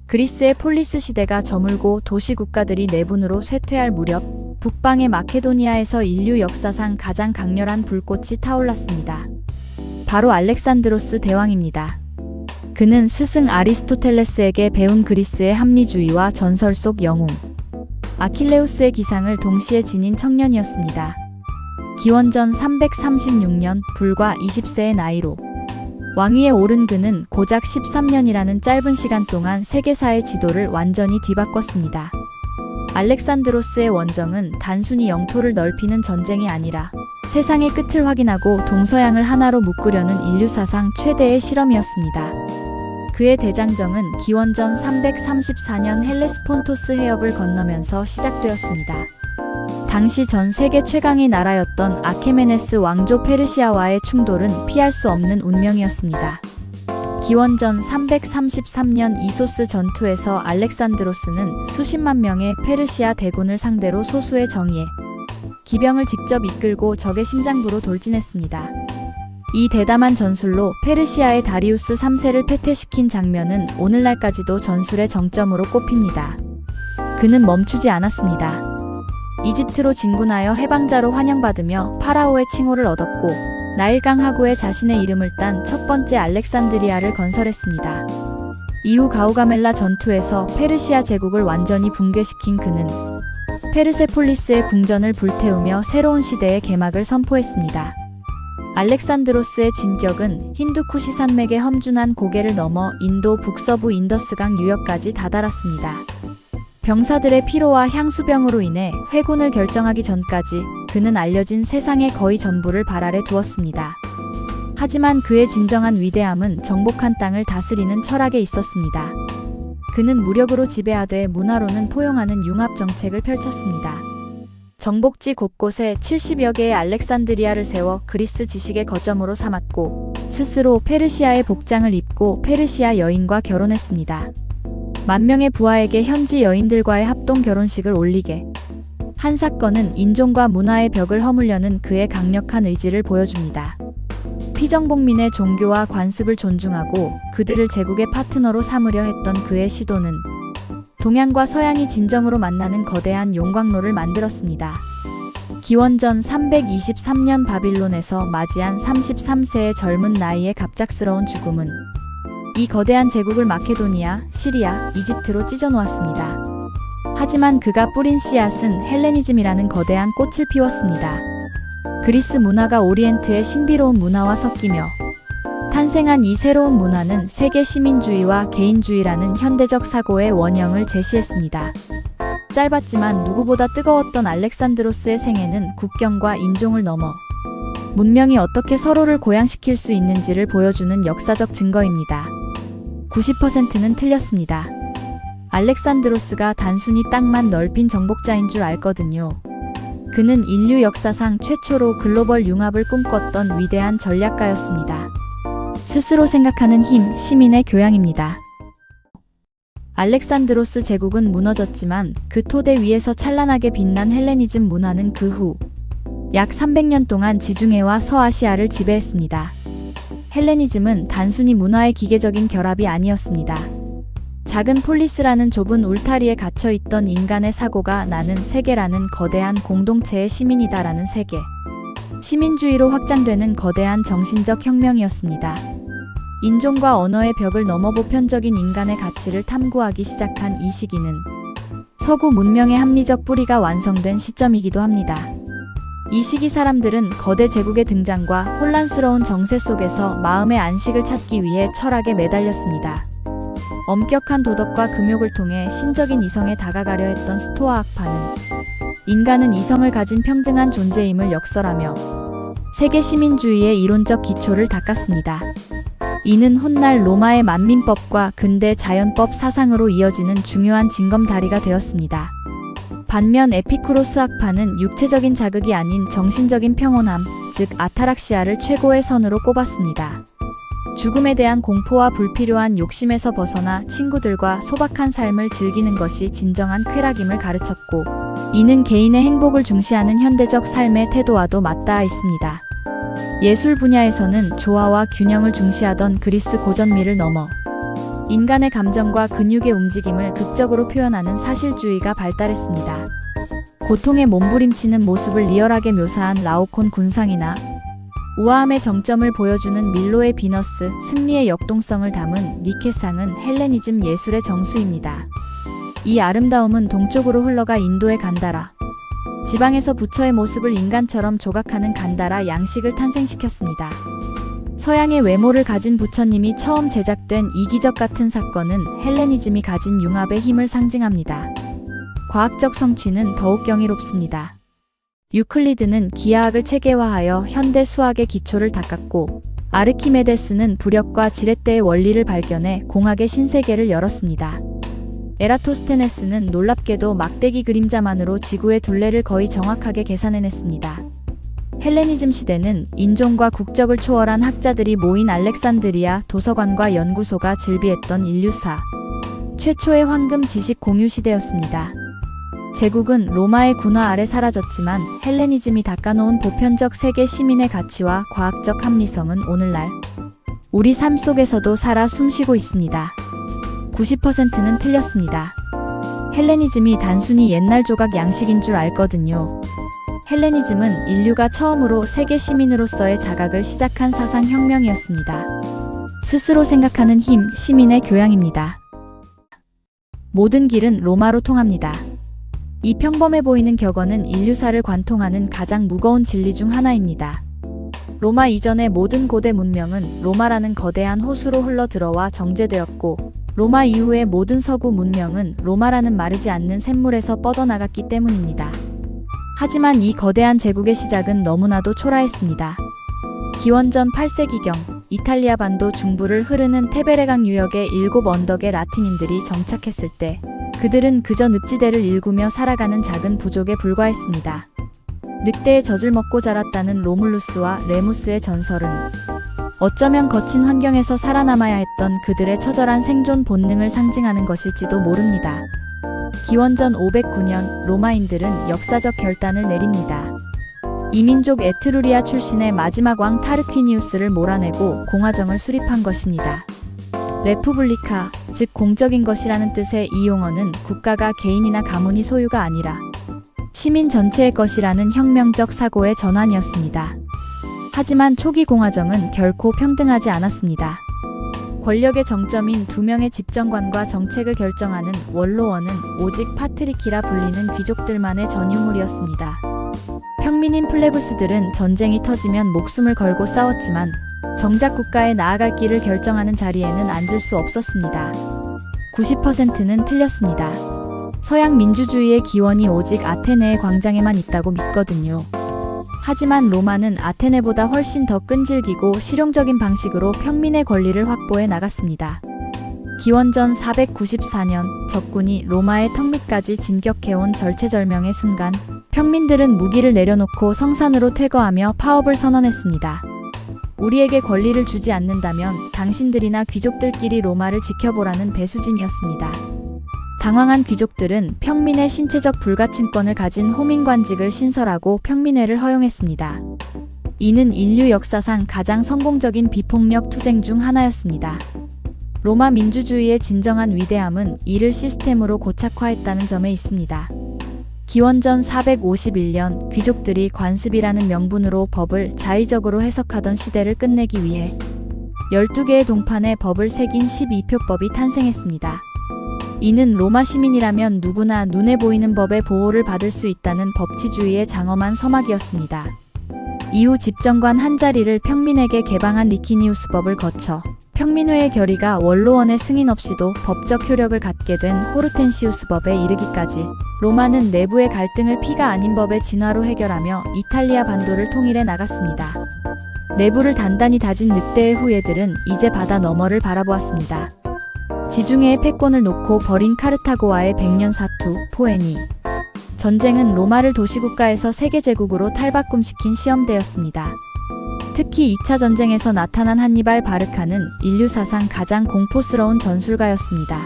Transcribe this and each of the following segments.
그리스의 폴리스 시대가 저물고 도시 국가들이 내분으로 쇠퇴할 무렵 북방의 마케도니아에서 인류 역사상 가장 강렬한 불꽃이 타올랐습니다. 바로 알렉산드로스 대왕입니다. 그는 스승 아리스토텔레스에게 배운 그리스의 합리주의와 전설 속 영웅 아킬레우스의 기상을 동시에 지닌 청년이었습니다. 기원전 336년 불과 20세의 나이로 왕위에 오른 그는 고작 13년이라는 짧은 시간 동안 세계사의 지도를 완전히 뒤바꿨습니다. 알렉산드로스의 원정은 단순히 영토를 넓히는 전쟁이 아니라 세상의 끝을 확인하고 동서양을 하나로 묶으려는 인류 사상 최대의 실험이었습니다. 그의 대장정은 기원전 334년 헬레스폰토스 해협을 건너면서 시작되었습니다. 당시 전 세계 최강의 나라였던 아케메네스 왕조 페르시아와의 충돌은 피할 수 없는 운명이었습니다. 기원전 333년 이소스 전투에서 알렉산드로스는 수십만 명의 페르시아 대군을 상대로 소수의 정예의 기병을 직접 이끌고 적의 심장부로 돌진했습니다. 이 대담한 전술로 페르시아의 다리우스 3세를 패퇴시킨 장면은 오늘날까지도 전술의 정점으로 꼽힙니다. 그는 멈추지 않았습니다. 이집트로 진군하여 해방자로 환영받으며 파라오의 칭호를 얻었고 나일강 하구에 자신의 이름을 딴 첫 번째 알렉산드리아를 건설했습니다. 이후 가우가멜라 전투에서 페르시아 제국을 완전히 붕괴시킨 그는 페르세폴리스의 궁전을 불태우며 새로운 시대의 개막을 선포했습니다. 알렉산드로스의 진격은 힌두쿠시 산맥의 험준한 고개를 넘어 인도 북서부 인더스강 유역까지 다다랐습니다. 병사들의 피로와 향수병으로 인해 회군을 결정하기 전까지 그는 알려진 세상의 거의 전부를 발 아래 두었습니다. 하지만 그의 진정한 위대함은 정복한 땅을 다스리는 철학에 있었습니다. 그는 무력으로 지배하되 문화로는 포용하는 융합 정책을 펼쳤습니다. 정복지 곳곳에 70여 개의 알렉산드리아를 세워 그리스 지식의 거점으로 삼았고 스스로 페르시아의 복장을 입고 페르시아 여인과 결혼했습니다. 만 명의 부하에게 현지 여인들과의 합동 결혼식을 올리게 한 사건은 인종과 문화의 벽을 허물려는 그의 강력한 의지를 보여줍니다. 피정복민의 종교와 관습을 존중하고 그들을 제국의 파트너로 삼으려 했던 그의 시도는 동양과 서양이 진정으로 만나는 거대한 용광로를 만들었습니다. 기원전 323년 바빌론에서 맞이한 33세의 젊은 나이의 갑작스러운 죽음은 이 거대한 제국을 마케도니아, 시리아, 이집트로 찢어놓았습니다. 하지만 그가 뿌린 씨앗은 헬레니즘이라는 거대한 꽃을 피웠습니다. 그리스 문화가 오리엔트의 신비로운 문화와 섞이며 탄생한 이 새로운 문화는 세계 시민주의와 개인주의라는 현대적 사고의 원형을 제시했습니다. 짧았지만 누구보다 뜨거웠던 알렉산드로스의 생애는 국경과 인종을 넘어 문명이 어떻게 서로를 고양시킬 수 있는지를 보여주는 역사적 증거입니다. 90%는 틀렸습니다. 알렉산드로스가 단순히 땅만 넓힌 정복자인 줄 알거든요. 그는 인류 역사상 최초로 글로벌 융합을 꿈꿨던 위대한 전략가였습니다. 스스로 생각하는 힘, 시민의 교양입니다. 알렉산드로스 제국은 무너졌지만 그 토대 위에서 찬란하게 빛난 헬레니즘 문화는 그 후 약 300년 동안 지중해와 서아시아를 지배했습니다. 헬레니즘은 단순히 문화의 기계적인 결합이 아니었습니다. 작은 폴리스라는 좁은 울타리에 갇혀있던 인간의 사고가 나는 세계라는 거대한 공동체의 시민이다라는 세계. 시민주의로 확장되는 거대한 정신적 혁명이었습니다. 인종과 언어의 벽을 넘어 보편적인 인간의 가치를 탐구하기 시작한 이 시기는 서구 문명의 합리적 뿌리가 완성된 시점이기도 합니다. 이 시기 사람들은 거대 제국의 등장과 혼란스러운 정세 속에서 마음의 안식을 찾기 위해 철학에 매달렸습니다. 엄격한 도덕과 금욕을 통해 신적인 이성에 다가가려 했던 스토아 학파는 인간은 이성을 가진 평등한 존재임을 역설하며 세계 시민주의의 이론적 기초를 닦았습니다. 이는 훗날 로마의 만민법과 근대 자연법 사상으로 이어지는 중요한 징검다리가 되었습니다. 반면 에피쿠로스 학파는 육체적인 자극이 아닌 정신적인 평온함, 즉 아타락시아를 최고의 선으로 꼽았습니다. 죽음에 대한 공포와 불필요한 욕심에서 벗어나 친구들과 소박한 삶을 즐기는 것이 진정한 쾌락임을 가르쳤고, 이는 개인의 행복을 중시하는 현대적 삶의 태도와도 맞닿아 있습니다. 예술 분야에서는 조화와 균형을 중시하던 그리스 고전미를 넘어 인간의 감정과 근육의 움직임을 극적으로 표현하는 사실주의가 발달했습니다. 고통에 몸부림치는 모습을 리얼하게 묘사한 라오콘 군상이나 우아함의 정점을 보여주는 밀로의 비너스, 승리의 역동성을 담은 니케상은 헬레니즘 예술의 정수입니다. 이 아름다움은 동쪽으로 흘러가 인도의 간다라, 지방에서 부처의 모습을 인간처럼 조각하는 간다라 양식을 탄생시켰습니다. 서양의 외모를 가진 부처님이 처음 제작된 이기적 같은 사건은 헬레니즘이 가진 융합의 힘을 상징합니다. 과학적 성취는 더욱 경이롭습니다. 유클리드는 기하학을 체계화하여 현대 수학의 기초를 닦았고, 아르키메데스는 부력과 지렛대의 원리를 발견해 공학의 신세계를 열었습니다. 에라토스테네스는 놀랍게도 막대기 그림자만으로 지구의 둘레를 거의 정확하게 계산해냈습니다. 헬레니즘 시대는 인종과 국적을 초월한 학자들이 모인 알렉산드리아 도서관과 연구소가 즐비했던 인류사 최초의 황금 지식 공유 시대였습니다. 제국은 로마의 군화 아래 사라졌지만 헬레니즘이 닦아놓은 보편적 세계 시민의 가치와 과학적 합리성은 오늘날 우리 삶 속에서도 살아 숨쉬고 있습니다. 90%는 틀렸습니다. 헬레니즘이 단순히 옛날 조각 양식인 줄 알거든요. 헬레니즘은 인류가 처음으로 세계 시민으로서의 자각을 시작한 사상혁명이었습니다. 스스로 생각하는 힘, 시민의 교양입니다. 모든 길은 로마로 통합니다. 이 평범해 보이는 격언은 인류사를 관통하는 가장 무거운 진리 중 하나입니다. 로마 이전의 모든 고대 문명은 로마라는 거대한 호수로 흘러들어와 정제되었고, 로마 이후의 모든 서구 문명은 로마라는 마르지 않는 샘물에서 뻗어나갔기 때문입니다. 하지만 이 거대한 제국의 시작은 너무나도 초라했습니다. 기원전 8세기경 이탈리아 반도 중부를 흐르는 테베레강 유역의 7 언덕에 라틴인들이 정착했을 때 그들은 그저 늪지대를 일구며 살아가는 작은 부족에 불과했습니다. 늑대의 젖을 먹고 자랐다는 로물루스와 레무스의 전설은 어쩌면 거친 환경에서 살아남아야 했던 그들의 처절한 생존 본능을 상징하는 것일지도 모릅니다. 기원전 509년 로마인들은 역사적 결단을 내립니다. 이민족 에트루리아 출신의 마지막 왕 타르퀴니우스를 몰아내고 공화정을 수립한 것입니다. 레푸블리카, 즉 공적인 것이라는 뜻의 이 용어는 국가가 개인이나 가문이 소유가 아니라 시민 전체의 것이라는 혁명적 사고의 전환이었습니다. 하지만 초기 공화정은 결코 평등하지 않았습니다. 권력의 정점인 2명의 집정관과 정책을 결정하는 원로원은 오직 파트리키라 불리는 귀족들만의 전유물이었습니다. 평민인 플레브스들은 전쟁이 터지면 목숨을 걸고 싸웠지만 정작 국가에 나아갈 길을 결정하는 자리에는 앉을 수 없었습니다. 90%는 틀렸습니다. 서양 민주주의의 기원이 오직 아테네의 광장에만 있다고 믿거든요. 하지만 로마는 아테네보다 훨씬 더 끈질기고 실용적인 방식으로 평민의 권리를 확보해 나갔습니다. 기원전 494년 적군이 로마의 턱 밑까지 진격해온 절체절명의 순간 평민들은 무기를 내려놓고 성산으로 퇴거하며 파업을 선언했습니다. 우리에게 권리를 주지 않는다면 당신들이나 귀족들끼리 로마를 지켜보라는 배수진이었습니다. 당황한 귀족들은 평민의 신체적 불가침권을 가진 호민관직을 신설하고 평민회를 허용했습니다. 이는 인류 역사상 가장 성공적인 비폭력 투쟁 중 하나였습니다. 로마 민주주의의 진정한 위대함은 이를 시스템으로 고착화했다는 점에 있습니다. 기원전 451년 귀족들이 관습이라는 명분으로 법을 자의적으로 해석하던 시대를 끝내기 위해 12개의 동판에 법을 새긴 12표법이 탄생했습니다. 이는 로마 시민이라면 누구나 눈에 보이는 법의 보호를 받을 수 있다는 법치주의의 장엄한 서막이었습니다. 이후 집정관 한자리를 평민에게 개방한 리키니우스법을 거쳐 평민회의 결의가 원로원의 승인 없이도 법적 효력을 갖게 된 호르텐시우스법에 이르기까지 로마는 내부의 갈등을 피가 아닌 법의 진화로 해결하며 이탈리아 반도를 통일해 나갔습니다. 내부를 단단히 다진 늑대의 후예들은 이제 바다 너머를 바라보았습니다. 지중해의 패권을 놓고 벌인 카르타고와의 100년 사투, 포에니 전쟁은 로마를 도시국가에서 세계제국으로 탈바꿈시킨 시험대였습니다. 특히 2차 전쟁에서 나타난 한니발 바르카는 인류 사상 가장 공포스러운 전술가였습니다.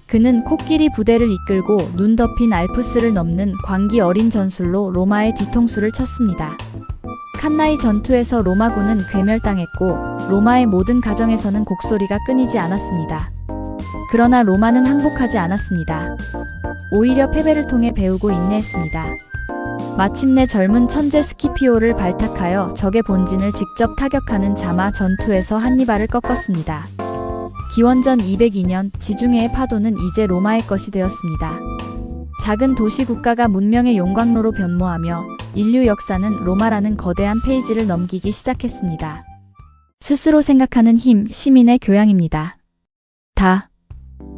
그는 코끼리 부대를 이끌고 눈 덮인 알프스를 넘는 광기 어린 전술로 로마의 뒤통수를 쳤습니다. 칸나이 전투에서 로마군은 괴멸당했고 로마의 모든 가정에서는 곡소리가 끊이지 않았습니다. 그러나 로마는 항복하지 않았습니다. 오히려 패배를 통해 배우고 인내했습니다. 마침내 젊은 천재 스키피오를 발탁하여 적의 본진을 직접 타격하는 자마 전투에서 한니발을 꺾었습니다. 기원전 202년 지중해의 파도는 이제 로마의 것이 되었습니다. 작은 도시 국가가 문명의 용광로로 변모하며 인류 역사는 로마라는 거대한 페이지를 넘기기 시작했습니다. 스스로 생각하는 힘, 시민의 교양입니다.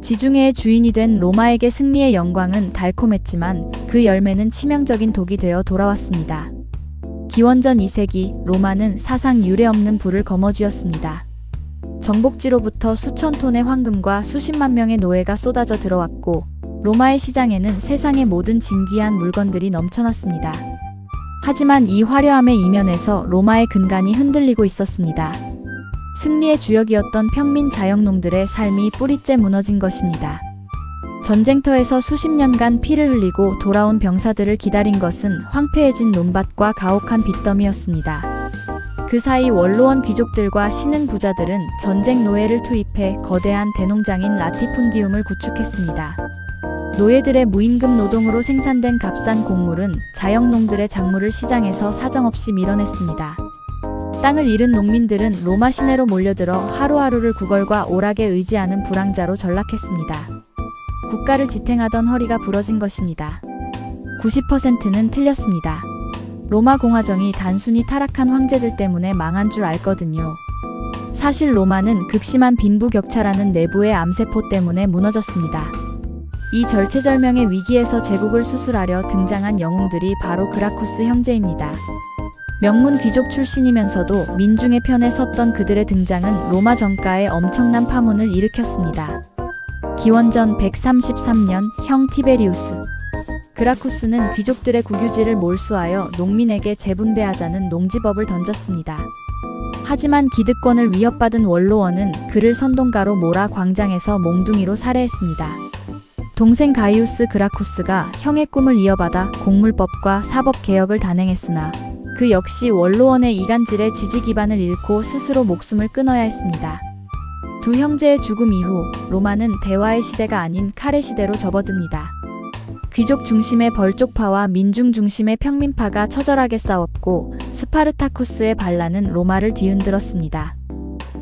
지중해의 주인이 된 로마에게 승리의 영광은 달콤했지만 그 열매는 치명적인 독이 되어 돌아왔습니다. 기원전 2세기 로마는 사상 유례없는 부를 거머쥐었습니다. 정복지로부터 수천 톤의 황금과 수십만 명의 노예가 쏟아져 들어왔고 로마의 시장에는 세상의 모든 진귀한 물건들이 넘쳐났습니다. 하지만 이 화려함의 이면에서 로마의 근간이 흔들리고 있었습니다. 승리의 주역이었던 평민 자영농들의 삶이 뿌리째 무너진 것입니다. 전쟁터에서 수십 년간 피를 흘리고 돌아온 병사들을 기다린 것은 황폐해진 논밭과 가혹한 빚더미였습니다. 그 사이 원로원 귀족들과 신흥 부자들은 전쟁 노예를 투입해 거대한 대농장인 라티푼디움을 구축했습니다. 노예들의 무임금 노동으로 생산된 값싼 곡물은 자영농들의 작물을 시장에서 사정없이 밀어냈습니다. 땅을 잃은 농민들은 로마 시내로 몰려들어 하루하루를 구걸과 오락에 의지하는 불황자로 전락했습니다. 국가를 지탱하던 허리가 부러진 것입니다. 90%는 틀렸습니다. 로마 공화정이 단순히 타락한 황제들 때문에 망한 줄 알거든요. 사실 로마는 극심한 빈부격차라는 내부의 암세포 때문에 무너졌습니다. 이 절체절명의 위기에서 제국을 수술하려 등장한 영웅들이 바로 그라쿠스 형제입니다. 명문 귀족 출신이면서도 민중의 편에 섰던 그들의 등장은 로마 정가에 엄청난 파문을 일으켰습니다. 기원전 133년 형 티베리우스. 그라쿠스는 귀족들의 국유지를 몰수하여 농민에게 재분배하자는 농지법을 던졌습니다. 하지만 기득권을 위협받은 원로원은 그를 선동가로 몰아 광장에서 몽둥이로 살해했습니다. 동생 가이우스 그라쿠스가 형의 꿈을 이어받아 곡물법과 사법개혁을 단행했으나 그 역시 원로원의 이간질에 지지 기반을 잃고 스스로 목숨을 끊어야 했습니다. 두 형제의 죽음 이후 로마는 대화의 시대가 아닌 칼의 시대로 접어듭니다. 귀족 중심의 벌쪽파와 민중 중심의 평민파가 처절하게 싸웠고 스파르타쿠스의 반란은 로마를 뒤흔들었습니다.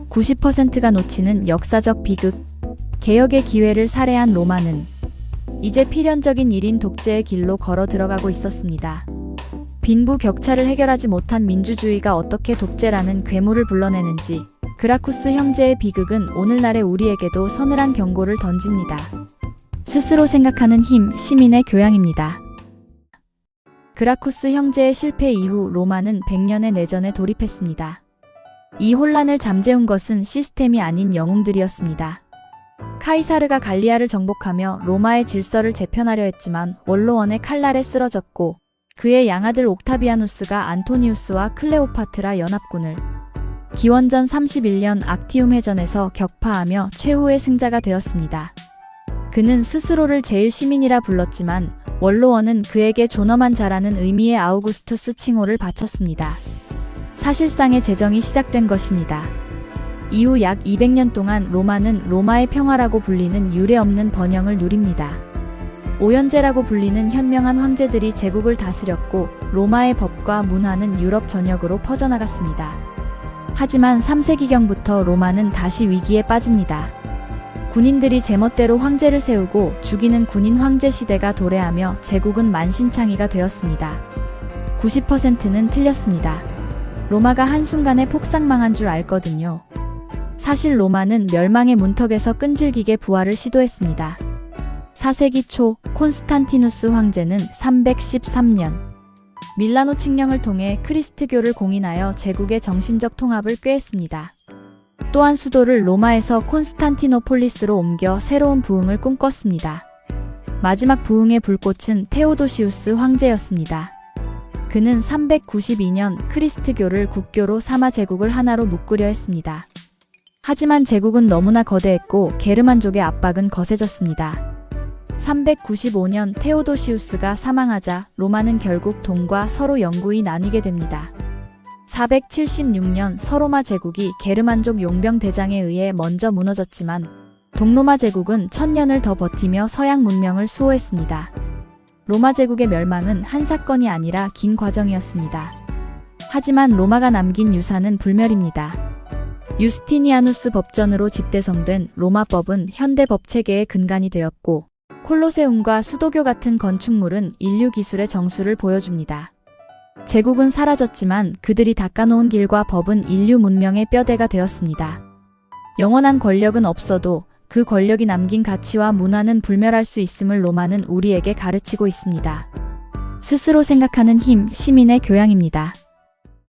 90%가 놓치는 역사적 비극. 개혁의 기회를 살해한 로마는 이제 필연적인 1인 독재의 길로 걸어 들어가고 있었습니다. 빈부 격차를 해결하지 못한 민주주의가 어떻게 독재라는 괴물을 불러내는지 그라쿠스 형제의 비극은 오늘날의 우리에게도 서늘한 경고를 던집니다. 스스로 생각하는 힘, 시민의 교양입니다. 그라쿠스 형제의 실패 이후 로마는 100년의 내전에 돌입했습니다. 이 혼란을 잠재운 것은 시스템이 아닌 영웅들이었습니다. 카이사르가 갈리아를 정복하며 로마의 질서를 재편하려 했지만 원로원의 칼날에 쓰러졌고 그의 양아들 옥타비아누스가 안토니우스와 클레오파트라 연합군을 기원전 31년 악티움 해전에서 격파하며 최후의 승자가 되었습니다. 그는 스스로를 제일 시민이라 불렀지만 원로원은 그에게 존엄한 자라는 의미의 아우구스투스 칭호를 바쳤습니다. 사실상의 제정이 시작된 것입니다. 이후 약 200년 동안 로마는 로마의 평화라고 불리는 유례없는 번영을 누립니다. 오연제라고 불리는 현명한 황제들이 제국을 다스렸고 로마의 법과 문화는 유럽 전역으로 퍼져나갔습니다. 하지만 3세기경부터 로마는 다시 위기에 빠집니다. 군인들이 제멋대로 황제를 세우고 죽이는 군인 황제 시대가 도래하며 제국은 만신창이가 되었습니다. 90%는 틀렸습니다. 로마가 한순간에 폭삭망한 줄 알거든요. 사실 로마는 멸망의 문턱에서 끈질기게 부활을 시도했습니다. 4세기 초 콘스탄티누스 황제는 313년 밀라노 칙령을 통해 크리스트교를 공인하여 제국의 정신적 통합을 꾀했습니다. 또한 수도를 로마에서 콘스탄티노폴리스로 옮겨 새로운 부흥을 꿈꿨습니다. 마지막 부흥의 불꽃은 테오도시우스 황제였습니다. 그는 392년 크리스트교를 국교로 삼아 제국을 하나로 묶으려 했습니다. 하지만 제국은 너무나 거대했고 게르만족의 압박은 거세졌습니다. 395년 테오도시우스가 사망하자 로마는 결국 동과 서로 영구히 나뉘게 됩니다. 476년 서로마 제국이 게르만족 용병 대장에 의해 먼저 무너졌지만 동로마 제국은 1000년을 더 버티며 서양 문명을 수호했습니다. 로마 제국의 멸망은 한 사건이 아니라 긴 과정이었습니다. 하지만 로마가 남긴 유산은 불멸입니다. 유스티니아누스 법전으로 집대성된 로마법은 현대 법체계의 근간이 되었고, 콜로세움과 수도교 같은 건축물은 인류 기술의 정수를 보여줍니다. 제국은 사라졌지만 그들이 닦아놓은 길과 법은 인류 문명의 뼈대가 되었습니다. 영원한 권력은 없어도 그 권력이 남긴 가치와 문화는 불멸할 수 있음을 로마는 우리에게 가르치고 있습니다. 스스로 생각하는 힘, 시민의 교양입니다.